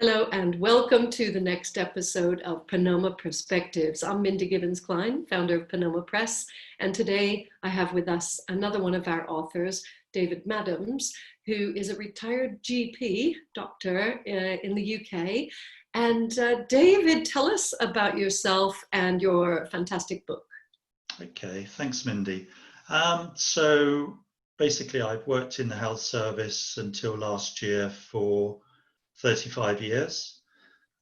Hello and welcome to the next episode of Panoma Perspectives. I'm Mindy Gibbons-Klein, founder of Panoma Press, and today I have with us another one of our authors, David Maddams, who is a retired GP doctor in the UK. And David, tell us about yourself and your fantastic book. Okay, thanks, Mindy. So basically, I've worked in the health service until last year for 35 years,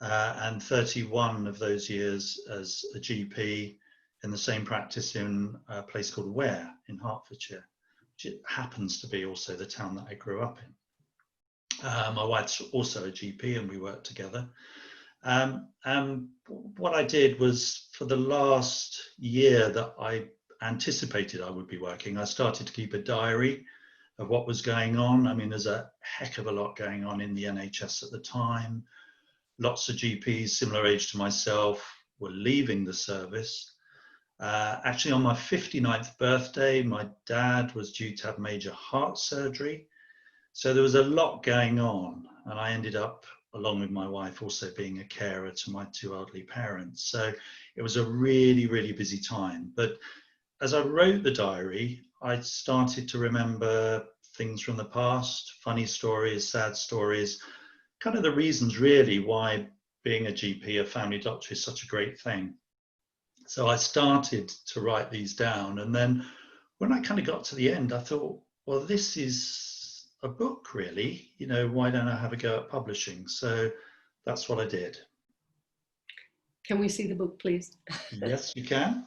and 31 of those years as a GP in the same practice in a place called Ware in Hertfordshire, which happens to be also the town that I grew up in. My wife's also a GP and we worked together. What I did was, for the last year that I anticipated I would be working, I started to keep a diary of what was going on. I mean, there's a heck of a lot going on in the NHS at the time. Lots of GPs similar age to myself were leaving the service. Actually, on my 59th birthday, my dad was due to have major heart surgery. So there was a lot going on, and I ended up, along with my wife, also being a carer to my two elderly parents. So it was a really, really busy time. But as I wrote the diary, I started to remember things from the past, funny stories, sad stories, kind of the reasons really why being a GP, a family doctor, is such a great thing. So I started to write these down. And then when I kind of got to the end, I thought, well, this is a book really, you know, why don't I have a go at publishing? So that's what I did. Can we see the book, please? Yes, you can.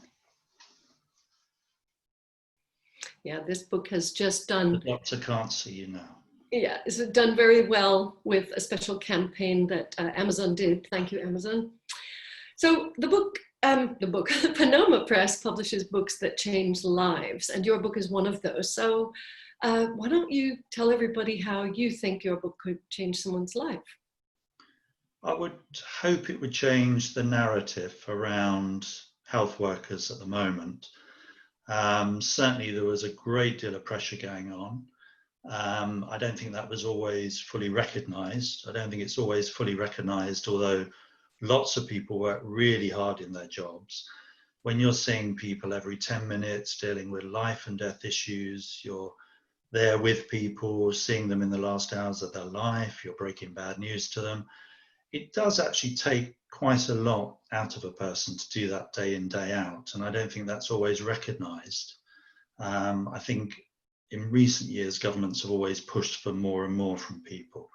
Yeah, this book has just done... The doctor can't see you now. Yeah, it's done very well with a special campaign that Amazon did. Thank you, Amazon. So the book, Panoma Press publishes books that change lives, and your book is one of those. So why don't you tell everybody how you think your book could change someone's life? I would hope it would change the narrative around health workers at the moment. Certainly there was a great deal of pressure going on. I don't think that was always fully recognised. I don't think it's always fully recognised, although lots of people work really hard in their jobs. When you're seeing people every 10 minutes dealing with life and death issues, you're there with people, seeing them in the last hours of their life, you're breaking bad news to them. It does actually take quite a lot out of a person to do that day in, day out. And I don't think that's always recognised. I think in recent years, governments have always pushed for more and more from people.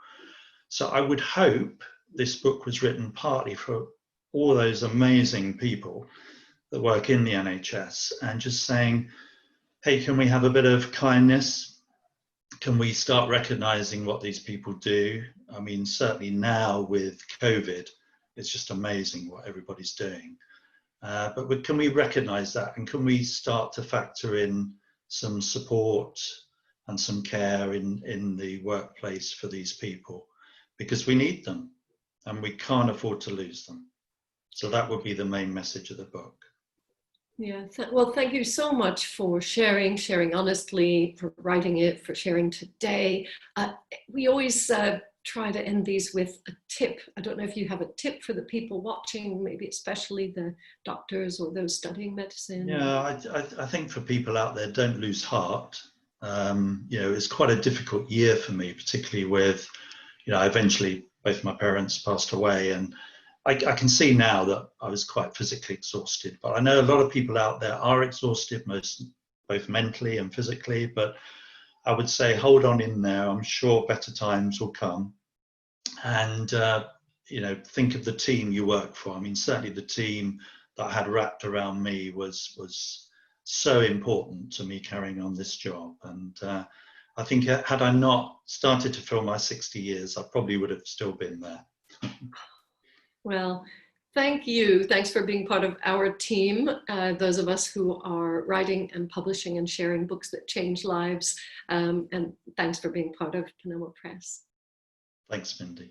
So I would hope this book was written partly for all those amazing people that work in the NHS and just saying, hey, can we have a bit of kindness? Can we start recognising what these people do? I mean, certainly now with COVID, it's just amazing what everybody's doing. But can we recognise that, and can we start to factor in some support and some care in the workplace for these people? Because we need them and we can't afford to lose them. So that would be the main message of the book. Yeah, well, thank you so much for sharing honestly, for writing it, for sharing today. We always try to end these with a tip. I don't know if you have a tip for the people watching, maybe especially the doctors or those studying medicine. Yeah, I think for people out there, don't lose heart. You know, it's quite a difficult year for me, particularly with, you know, eventually both my parents passed away, and I can see now that I was quite physically exhausted, but I know a lot of people out there are exhausted, both mentally and physically, but I would say hold on in there. I'm sure better times will come. And, you know, think of the team you work for. I mean, certainly the team that I had wrapped around me was so important to me carrying on this job. And I think had I not started to fill my 60 years, I probably would have still been there. Well, thank you. Thanks for being part of our team, those of us who are writing and publishing and sharing books that change lives. And thanks for being part of Panoma Press. Thanks, Mindy.